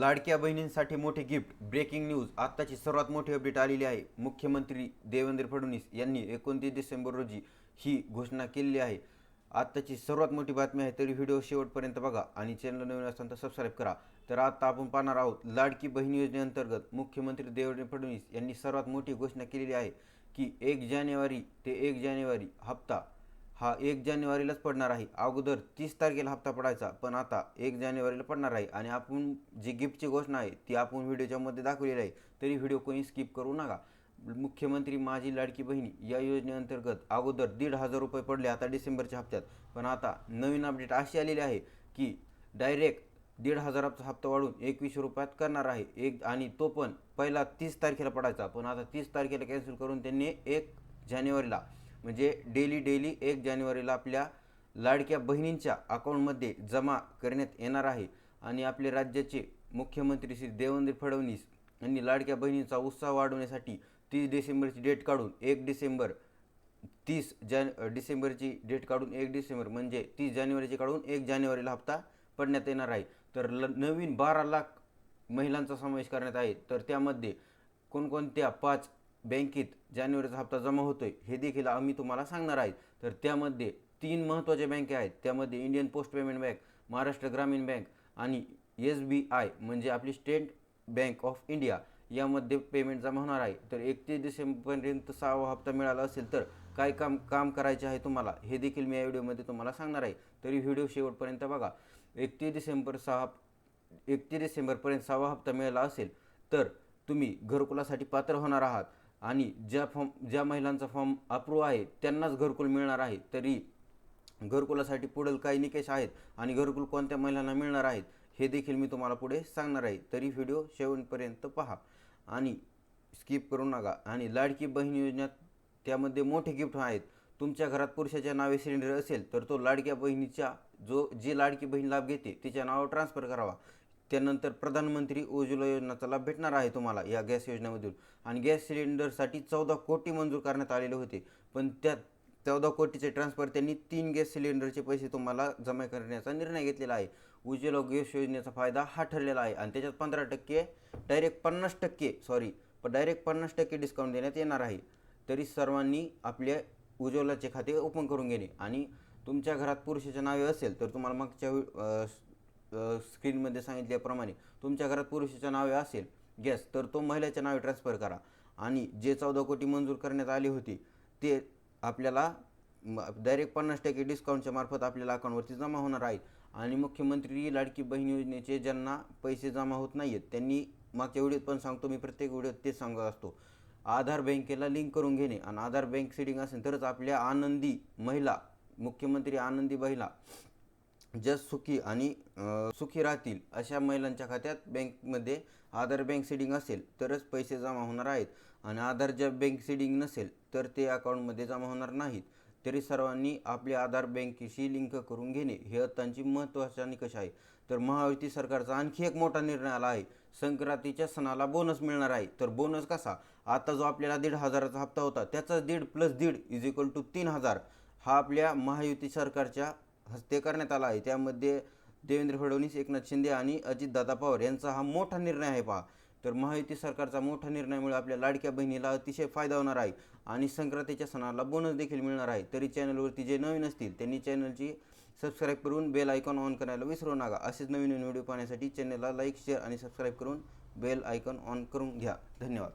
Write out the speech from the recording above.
लाडक्या बहिणींसाठी मोठे गिफ्ट. Breaking news. आत्ताची सर्वात मोठी अपडेट आलेली आहे. मुख्यमंत्री देवेंद्र फडणवीस यांनी 29 डिसेंबर रोजी ही घोषणा केलेली आहे. आत्ताची सर्वात मोठी बातमी आहे, तरी व्हिडिओ शेवटपर्यंत बघा आणि चॅनल नवीन असेल तर सबस्क्राईब करा. तर आता आपण पाहणार आहोत लाडकी बहीण योजनेअंतर्गत मुख्यमंत्री देवेंद्र फडणवीस यांनी सर्वात मोठी घोषणा केलेली आहे की 1 जानेवारी ते 1 जानेवारी हप्ता हा 1 जानेवारीलाच पडणार आहे. अगोदर 30 तारखेला हप्ता पडायचा, पण आता 1 जानेवारीला पडणार आहे. आणि आपण जी गिफ्टची घोषणा आहे ती आपण व्हिडिओच्या मध्ये दाखवलेली आहे, तरी व्हिडिओ कोणी स्किप करू नका. मुख्यमंत्री माझी लाडकी बहिणी या योजनेअंतर्गत अगोदर 1,500 रुपये पडले आता डिसेंबरच्या हप्त्यात, पण आता नवीन अपडेट अशी आलेली आहे की डायरेक्ट 1,500चा हप्ता वाढून 2100 रुपयात करणार आहे. आणि तो पण पहिला 30 तारखेला पडायचा, पण आता 30 तारखेला कॅन्सल करून त्यांनी 1 जानेवारीला म्हणजे डेली 1 जानेवारीला आपल्या लाडक्या बहिणींच्या अकाउंटमध्ये जमा करण्यात येणार आहे. आणि आपले राज्याचे मुख्यमंत्री श्री देवेंद्र फडणवीस यांनी लाडक्या बहिणींचा उत्साह वाढवण्यासाठी 30 डिसेंबरची डेट काढून 1 डिसेंबर 30 डिसेंबरची डेट काढून 1 डिसेंबर म्हणजे 30 जानेवारीची काढून 1 जानेवारीला हप्ता पडण्यात येणार आहे. तर नवीन 12 लाख महिलांचा समावेश करण्यात आहे. तर त्यामध्ये कोणकोणत्या 5 बँकेत जानेवारीचा हप्ता जमा होतोय हे देखील आम्ही तुम्हाला सांगणार आहे. तर त्यामध्ये 3 महत्त्वाच्या बँका आहेत. त्यामध्ये Indian post payment bank, Maharashtra ग्रामीण बँक आणि SBI म्हणजे आपली स्टेट बँक ऑफ इंडिया यामध्ये पेमेंट जमा होणार आहे. तर 31 डिसेंबरपर्यंत 6वा हप्ता मिळाला असेल तर काय काम करायचे आहे तुम्हाला हे देखील मी या व्हिडिओमध्ये तुम्हाला सांगणार आहे. तरी व्हिडिओ शेवटपर्यंत बघा. 31 डिसेंबरपर्यंत 6वा हप्ता मिळाला असेल तर तुम्ही घरकुलासाठी पात्र होणार आहात. आणि ज्या महिलांचा फॉर्म अप्रूव्ह आहे त्यांनाच घरकुल मिळणार आहे. तरी घरकुलासाठी पुढील काही निकष आहेत आणि घरकुल कोणत्या महिलांना मिळणार आहेत हे देखील मी तुम्हाला पुढे सांगणार आहे. तरी व्हिडिओ शेवटपर्यंत पहा आणि स्किप करू नका. आणि लाडकी बहीण योजनेत त्यामध्ये मोठे गिफ्ट आहेत. तुमच्या घरात पुरुषाच्या नावे सिलेंडर असेल तर तो लाडक्या बहिणीच्या जी लाडकी बहीण लाभ घेते तिच्या नावावर ट्रान्सफर करावा. त्यानंतर प्रधानमंत्री उज्ज्वला योजनेचा लाभ भेटणार आहे तुम्हाला या गॅस योजनेमधून. आणि गॅस सिलेंडरसाठी 14 कोटी मंजूर करण्यात आलेले होते, पण त्या 14 कोटीचे ट्रान्सफर त्यांनी 3 गॅस सिलेंडरचे पैसे तुम्हाला जमा करण्याचा निर्णय घेतलेला आहे. उज्ज्वला गॅस योजनेचा फायदा हा ठरलेला आहे आणि त्याच्यात 15% डायरेक्ट 50% डिस्काउंट देण्यात येणार आहे. तरी सर्वांनी आपले उज्ज्वलाचे खाते ओपन करून घेणे. आणि तुमच्या घरात पुरुषाच्या नावे असेल तर तुम्हाला मागच्या स्क्रीनमध्ये सांगितल्याप्रमाणे तुमच्या घरात पुरुषाच्या नावे असेल गॅस तर तो महिलेच्या नावे ट्रान्सफर करा. आणि जे 14 कोटी मंजूर करण्यात आले होते ते आपल्याला डायरेक्ट 50% डिस्काउंटच्या मार्फत आपल्याला अकाउंटवरती जमा होणार आहेत. आणि मुख्यमंत्री लाडकी बहीण योजनेचे ज्यांना पैसे जमा होत नाही आहेत त्यांनी मागच्या व्हिडिओत पण सांगतो, मी प्रत्येक व्हिडिओत तेच सांगत असतो, आधार बँकेला लिंक करून घेणे. आणि आधार बँक सेटिंग असेल तरच आपल्या आनंदी महिला, मुख्यमंत्री आनंदी महिला ज्या सुखी राहतील अशा महिलांच्या खात्यात बँकमध्ये आधार बँक सेटिंग असेल तरच पैसे जमा होणार आहेत. आणि आधार ज्या बँक सेटिंग नसेल तर ते अकाउंटमध्ये जमा होणार नाहीत. तरी सर्वांनी आपले आधार बँकेशी लिंक करून घेणे हे अत्यंत महत्त्वाचा निकष आहे. तर महायुती सरकारचा आणखी एक मोठा निर्णय आला आहे. संक्रांतीच्या सणाला बोनस मिळणार आहे. तर बोनस कसा? आता जो आपल्याला 1,500चा हप्ता होता त्याचा 1.5 + 1.5 = 3,000 हा आपल्या महायुती सरकारच्या हस्ते करण्यात आला आहे. त्यामध्ये देवेंद्र फडणवीस, एकनाथ शिंदे आणि अजितदादा पवार यांचा हा मोठा निर्णय आहे पहा. तर महायुती सरकारचा मोठा निर्णयामुळे आपल्या लाडक्या बहिणीला अतिशय फायदा होणार आहे आणि संक्रांतीच्या सणाला बोनस देखील मिळणार आहे. तरी चॅनलवरती जे नवीन असतील त्यांनी चॅनलची सबस्क्राईब करून बेल आयकॉन ऑन करायला विसरू नका. असेच नवीन व्हिडिओ पाहण्यासाठी चॅनलला लाईक, शेअर आणि सबस्क्राईब करून बेल आयकॉन ऑन करून घ्या. धन्यवाद.